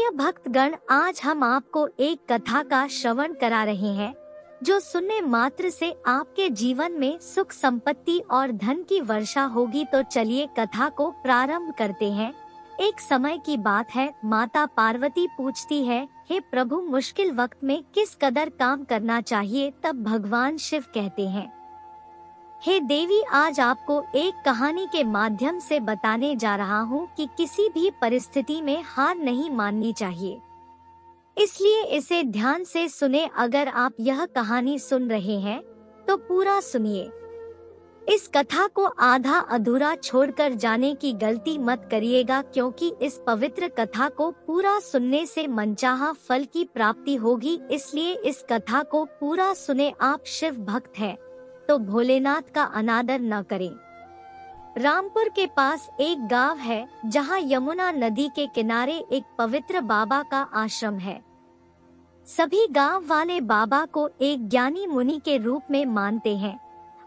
प्रिय भक्तगण, आज हम आपको एक कथा का श्रवण करा रहे हैं जो सुनने मात्र से आपके जीवन में सुख संपत्ति और धन की वर्षा होगी। तो चलिए कथा को प्रारंभ करते हैं। एक समय की बात है, माता पार्वती पूछती है, हे प्रभु, मुश्किल वक्त में किस कदर काम करना चाहिए। तब भगवान शिव कहते हैं, हे देवी, आज आपको एक कहानी के माध्यम से बताने जा रहा हूँ कि किसी भी परिस्थिति में हार नहीं माननी चाहिए, इसलिए इसे ध्यान से सुने। अगर आप यह कहानी सुन रहे हैं तो पूरा सुनिए। इस कथा को आधा अधूरा छोड़कर जाने की गलती मत करिएगा, क्योंकि इस पवित्र कथा को पूरा सुनने से मनचाहा फल की प्राप्ति होगी। इसलिए इस कथा को पूरा सुने। आप शिव भक्त हैं तो भोलेनाथ का अनादर न करें। रामपुर के पास एक गांव है जहां यमुना नदी के किनारे एक पवित्र बाबा का आश्रम है। सभी गांव वाले बाबा को एक ज्ञानी मुनि के रूप में मानते हैं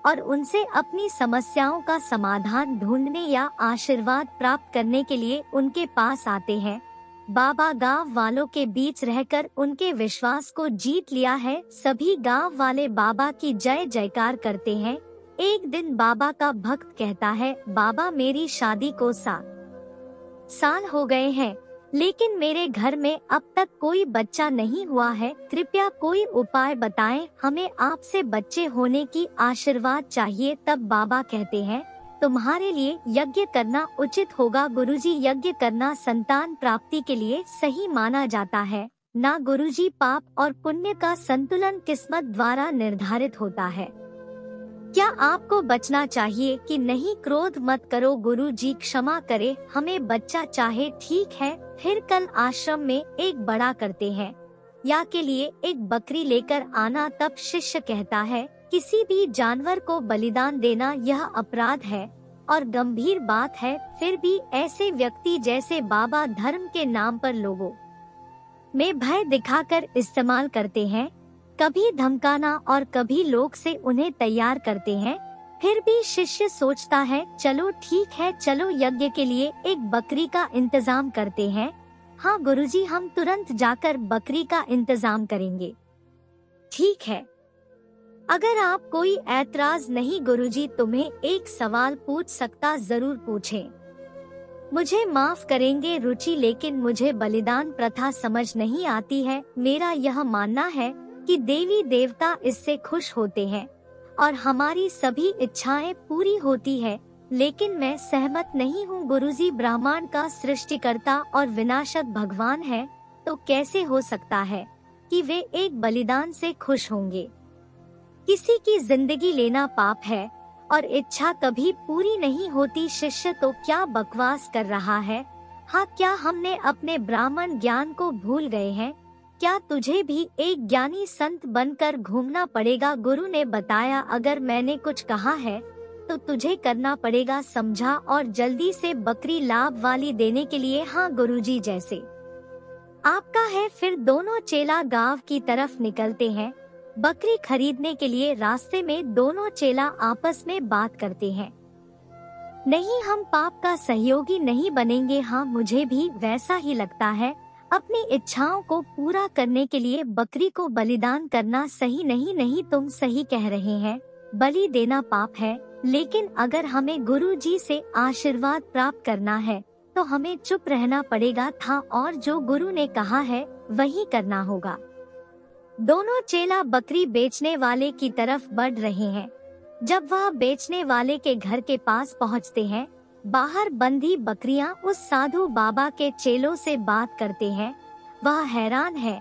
और उनसे अपनी समस्याओं का समाधान ढूंढने या आशीर्वाद प्राप्त करने के लिए उनके पास आते हैं। बाबा गांव वालों के बीच रहकर उनके विश्वास को जीत लिया है। सभी गांव वाले बाबा की जय जयकार करते हैं। एक दिन बाबा का भक्त कहता है, बाबा, मेरी शादी को 7 साल हो गए हैं, लेकिन मेरे घर में अब तक कोई बच्चा नहीं हुआ है। कृपया कोई उपाय बताएं, हमें आपसे बच्चे होने की आशीर्वाद चाहिए। तब बाबा कहते हैं, तुम्हारे लिए यज्ञ करना उचित होगा। गुरुजी, यज्ञ करना संतान प्राप्ति के लिए सही माना जाता है ना गुरुजी। पाप और पुण्य का संतुलन किस्मत द्वारा निर्धारित होता है। क्या आपको बचना चाहिए कि नहीं? क्रोध मत करो गुरुजी, क्षमा करे, हमें बच्चा चाहे, ठीक है। फिर कल आश्रम में एक बड़ा करते हैं, या के लिए एक बकरी लेकर आना। तब शिष्य कहता है, किसी भी जानवर को बलिदान देना यह अपराध है और गंभीर बात है। फिर भी ऐसे व्यक्ति जैसे बाबा धर्म के नाम पर लोगों में भय दिखाकर इस्तेमाल करते हैं, कभी धमकाना और कभी लोग से उन्हें तैयार करते हैं। फिर भी शिष्य सोचता है, चलो ठीक है, चलो यज्ञ के लिए एक बकरी का इंतजाम करते हैं। हाँ गुरुजी, हम तुरंत जाकर बकरी का इंतजाम करेंगे। ठीक है, अगर आप कोई ऐतराज नहीं गुरुजी, तुम्हें एक सवाल पूछ सकता? जरूर पूछें। मुझे माफ करेंगे रुचि, लेकिन मुझे बलिदान प्रथा समझ नहीं आती है। मेरा यह मानना है कि देवी देवता इससे खुश होते हैं और हमारी सभी इच्छाएं पूरी होती है, लेकिन मैं सहमत नहीं हूँ गुरुजी। ब्रह्मांड का सृष्टिकर्ता और विनाशक भगवान है, तो कैसे हो सकता है कि वे एक बलिदान से खुश होंगे? किसी की जिंदगी लेना पाप है और इच्छा कभी पूरी नहीं होती। शिष्य तो क्या बकवास कर रहा है? हाँ, क्या हमने अपने ब्राह्मण ज्ञान को भूल गए हैं? क्या तुझे भी एक ज्ञानी संत बनकर घूमना पड़ेगा? गुरु ने बताया, अगर मैंने कुछ कहा है तो तुझे करना पड़ेगा, समझा? और जल्दी से बकरी लाभ वाली देने के लिए। हाँ गुरुजी, जैसे आपका है। फिर दोनों चेला गांव की तरफ निकलते हैं बकरी खरीदने के लिए। रास्ते में दोनों चेला आपस में बात करते हैं, नहीं, हम पाप का सहयोगी नहीं बनेंगे। हाँ, मुझे भी वैसा ही लगता है। अपनी इच्छाओं को पूरा करने के लिए बकरी को बलिदान करना सही नहीं। नहीं, तुम सही कह रहे हैं, बलि देना पाप है, लेकिन अगर हमें गुरुजी से आशीर्वाद प्राप्त करना है तो हमें चुप रहना पड़ेगा था, और जो गुरु ने कहा है वही करना होगा। दोनों चेला बकरी बेचने वाले की तरफ बढ़ रहे हैं। जब वह बेचने वाले के घर के पास पहुंचते हैं, बाहर बंधी बकरियां उस साधु बाबा के चेलों से बात करते हैं। वह हैरान है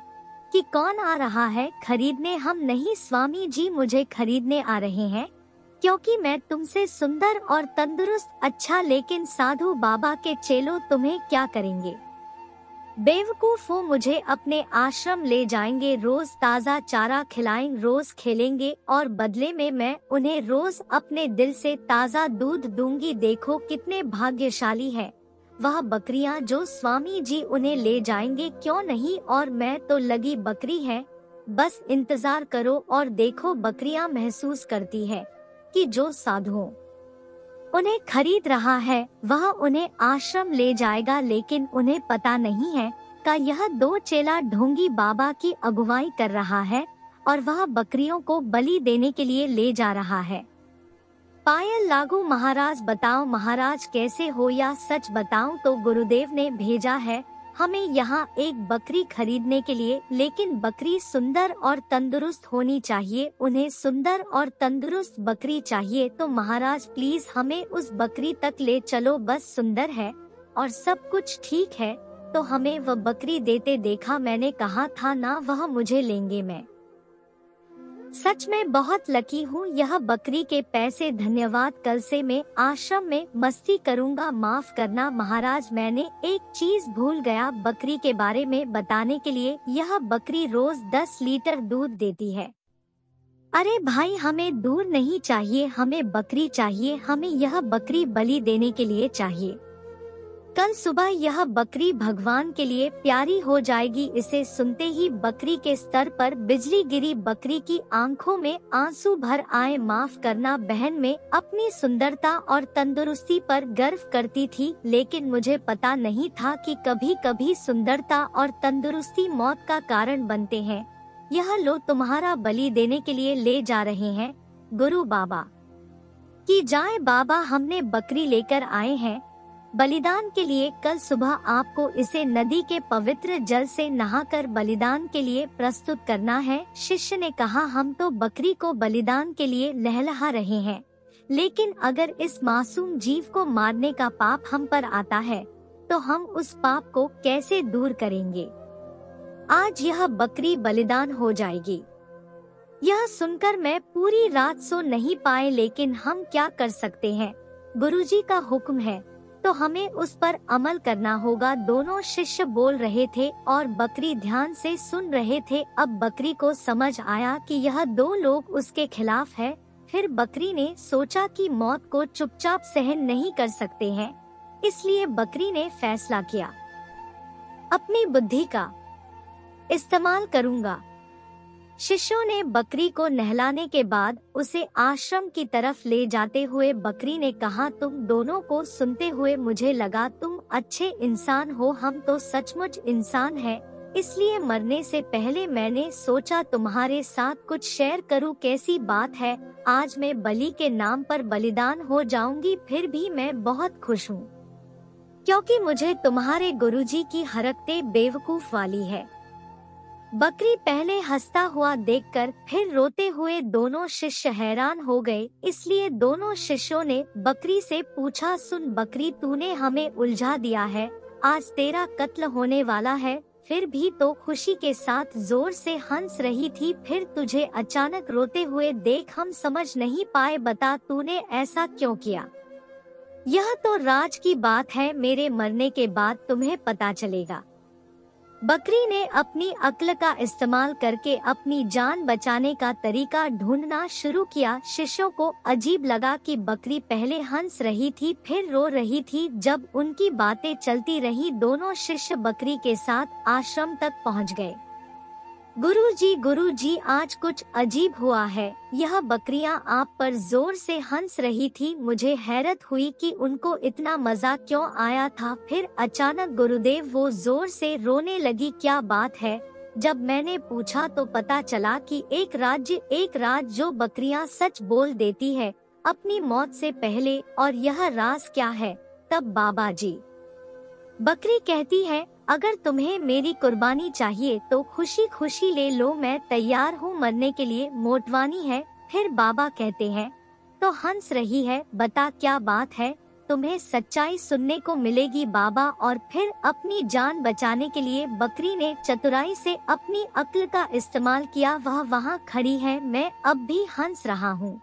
कि कौन आ रहा है खरीदने? हम नहीं स्वामी जी, मुझे खरीदने आ रहे हैं, क्योंकि मैं तुमसे सुंदर और तंदुरुस्त। अच्छा, लेकिन साधु बाबा के चेलों तुम्हें क्या करेंगे? बेवकूफों, मुझे अपने आश्रम ले जाएंगे, रोज ताज़ा चारा खिलाएंगे, रोज खेलेंगे और बदले में मैं उन्हें रोज अपने दिल से ताज़ा दूध दूंगी। देखो कितने भाग्यशाली है वह बकरियां जो स्वामी जी उन्हें ले जाएंगे, क्यों नहीं? और मैं तो लगी बकरी है, बस इंतजार करो और देखो। बकरियां महसूस करती है कि जो साधुओं उन्हें खरीद रहा है वह उन्हें आश्रम ले जाएगा, लेकिन उन्हें पता नहीं है का यह 2 चेला ढोंगी बाबा की अगुवाई कर रहा है और वह बकरियों को बलि देने के लिए ले जा रहा है। पायल लागू महाराज, बताओ महाराज कैसे हो, या सच बताऊं तो गुरुदेव ने भेजा है हमें यहाँ एक बकरी खरीदने के लिए, लेकिन बकरी सुंदर और तंदुरुस्त होनी चाहिए। उन्हें सुंदर और तंदुरुस्त बकरी चाहिए, तो महाराज प्लीज हमें उस बकरी तक ले चलो। बस सुंदर है और सब कुछ ठीक है तो हमें वह बकरी देते देखा। मैंने कहा था ना वह मुझे लेंगे। मैं सच में बहुत लकी हूँ। यह बकरी के पैसे धन्यवाद। कल से मैं आश्रम में मस्ती करूँगा। माफ करना महाराज, मैंने एक चीज भूल गया बकरी के बारे में बताने के लिए। यह बकरी रोज 10 लीटर दूध देती है। अरे भाई, हमें दूध नहीं चाहिए, हमें बकरी चाहिए। हमें यह बकरी बलि देने के लिए चाहिए। कल सुबह यह बकरी भगवान के लिए प्यारी हो जाएगी। इसे सुनते ही बकरी के स्तर पर बिजली गिरी। बकरी की आंखों में आंसू भर आए। माफ करना बहन, मैं अपनी सुंदरता और तंदुरुस्ती पर गर्व करती थी, लेकिन मुझे पता नहीं था कि कभी कभी सुंदरता और तंदुरुस्ती मौत का कारण बनते हैं। यह लो, तुम्हारा बलि देने के लिए ले जा रहे हैं। गुरु बाबा की जाए। बाबा, हमने बकरी लेकर आए हैं बलिदान के लिए। कल सुबह आपको इसे नदी के पवित्र जल से नहाकर बलिदान के लिए प्रस्तुत करना है। शिष्य ने कहा, हम तो बकरी को बलिदान के लिए लहलहा रहे हैं, लेकिन अगर इस मासूम जीव को मारने का पाप हम पर आता है तो हम उस पाप को कैसे दूर करेंगे। आज यह बकरी बलिदान हो जाएगी। यह सुनकर मैं पूरी रात सो नहीं पाए, लेकिन हम क्या कर सकते हैं। गुरुजी का हुक्म है तो हमें उस पर अमल करना होगा। दोनों शिष्य बोल रहे थे और बकरी ध्यान से सुन रहे थे। अब बकरी को समझ आया कि यह 2 लोग उसके खिलाफ है। फिर बकरी ने सोचा कि मौत को चुपचाप सहन नहीं कर सकते हैं, इसलिए बकरी ने फैसला किया, अपनी बुद्धि का इस्तेमाल करूंगा। शिष्यों ने बकरी को नहलाने के बाद उसे आश्रम की तरफ ले जाते हुए बकरी ने कहा, तुम दोनों को सुनते हुए मुझे लगा तुम अच्छे इंसान हो। हम तो सचमुच इंसान हैं, इसलिए मरने से पहले मैंने सोचा तुम्हारे साथ कुछ शेयर करूं। कैसी बात है, आज मैं बलि के नाम पर बलिदान हो जाऊंगी। फिर भी मैं बहुत खुश हूँ, क्योंकि मुझे तुम्हारे गुरुजी की हरकतें बेवकूफ वाली है। बकरी पहले हंसता हुआ देखकर फिर रोते हुए दोनों शिष्य हैरान हो गए। इसलिए दोनों शिष्यों ने बकरी से पूछा, सुन बकरी, तूने हमें उलझा दिया है। आज तेरा कत्ल होने वाला है, फिर भी तो खुशी के साथ जोर से हंस रही थी। फिर तुझे अचानक रोते हुए देख हम समझ नहीं पाए। बता, तूने ऐसा क्यों किया? यह तो राज की बात है, मेरे मरने के बाद तुम्हें पता चलेगा। बकरी ने अपनी अक्ल का इस्तेमाल करके अपनी जान बचाने का तरीका ढूंढना शुरू किया। शिष्यों को अजीब लगा कि बकरी पहले हंस रही थी फिर रो रही थी। जब उनकी बातें चलती रही, दोनों शिष्य बकरी के साथ आश्रम तक पहुंच गए। गुरुजी, आज कुछ अजीब हुआ है। यह बकरियां आप पर जोर से हंस रही थी। मुझे हैरत हुई कि उनको इतना मजा क्यों आया था। फिर अचानक गुरुदेव वो जोर से रोने लगी। क्या बात है? जब मैंने पूछा तो पता चला कि एक राज जो बकरियां सच बोल देती है अपनी मौत से पहले। और यह राज क्या है? तब बाबा जी बकरी कहती है, अगर तुम्हें मेरी कुर्बानी चाहिए तो खुशी खुशी ले लो, मैं तैयार हूँ मरने के लिए। मोटवानी है। फिर बाबा कहते हैं, तो हंस रही है, बता क्या बात है? तुम्हें सच्चाई सुनने को मिलेगी बाबा। और फिर अपनी जान बचाने के लिए बकरी ने चतुराई से अपनी अक्ल का इस्तेमाल किया। वह वहाँ खड़ी है, मैं अब भी हंस रहा हूँ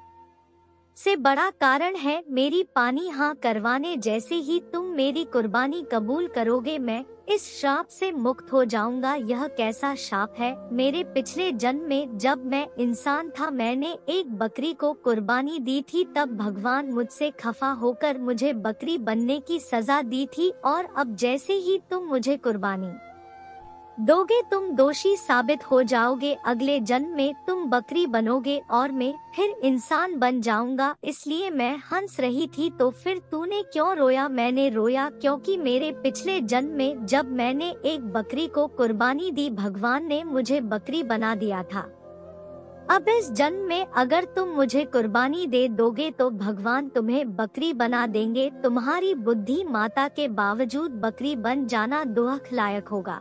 से बड़ा कारण है मेरी पानी हाँ करवाने। जैसे ही तुम मेरी कुर्बानी कबूल करोगे मैं इस श्राप से मुक्त हो जाऊंगा। यह कैसा श्राप है? मेरे पिछले जन्म में जब मैं इंसान था मैंने एक बकरी को कुर्बानी दी थी। तब भगवान मुझसे खफा होकर मुझे बकरी बनने की सजा दी थी। और अब जैसे ही तुम मुझे कुर्बानी दोगे तुम दोषी साबित हो जाओगे, अगले जन्म में तुम बकरी बनोगे और मैं फिर इंसान बन जाऊंगा। इसलिए मैं हंस रही थी तो फिर तूने क्यों रोया? मैंने रोया क्योंकि मेरे पिछले जन्म में जब मैंने एक बकरी को कुर्बानी दी, भगवान ने मुझे बकरी बना दिया था। अब इस जन्म में अगर तुम मुझे कुर्बानी दे दोगे तो भगवान तुम्हें बकरी बना देंगे। तुम्हारी बुद्धि माता के बावजूद बकरी बन जाना दुख लायक होगा।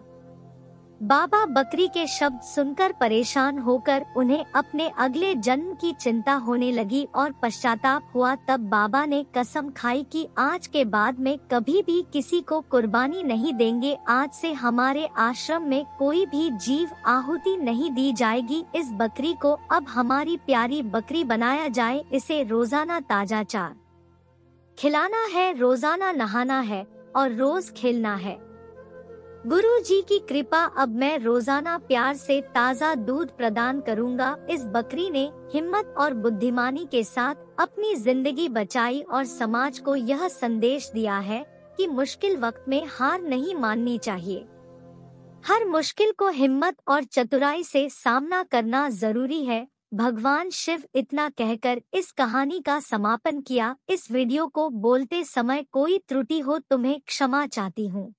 बाबा बकरी के शब्द सुनकर परेशान होकर उन्हें अपने अगले जन्म की चिंता होने लगी और पश्चाताप हुआ। तब बाबा ने कसम खाई कि आज के बाद में कभी भी किसी को कुर्बानी नहीं देंगे। आज से हमारे आश्रम में कोई भी जीव आहुति नहीं दी जाएगी। इस बकरी को अब हमारी प्यारी बकरी बनाया जाए। इसे रोजाना ताजा चार खिलाना है, रोजाना नहाना है और रोज खेलना है। गुरु जी की कृपा, अब मैं रोजाना प्यार से ताज़ा दूध प्रदान करूंगा। इस बकरी ने हिम्मत और बुद्धिमानी के साथ अपनी जिंदगी बचाई और समाज को यह संदेश दिया है कि मुश्किल वक्त में हार नहीं माननी चाहिए। हर मुश्किल को हिम्मत और चतुराई से सामना करना जरूरी है। भगवान शिव इतना कहकर इस कहानी का समापन किया। इस वीडियो को बोलते समय कोई त्रुटि हो तुम्हें क्षमा चाहती हूँ।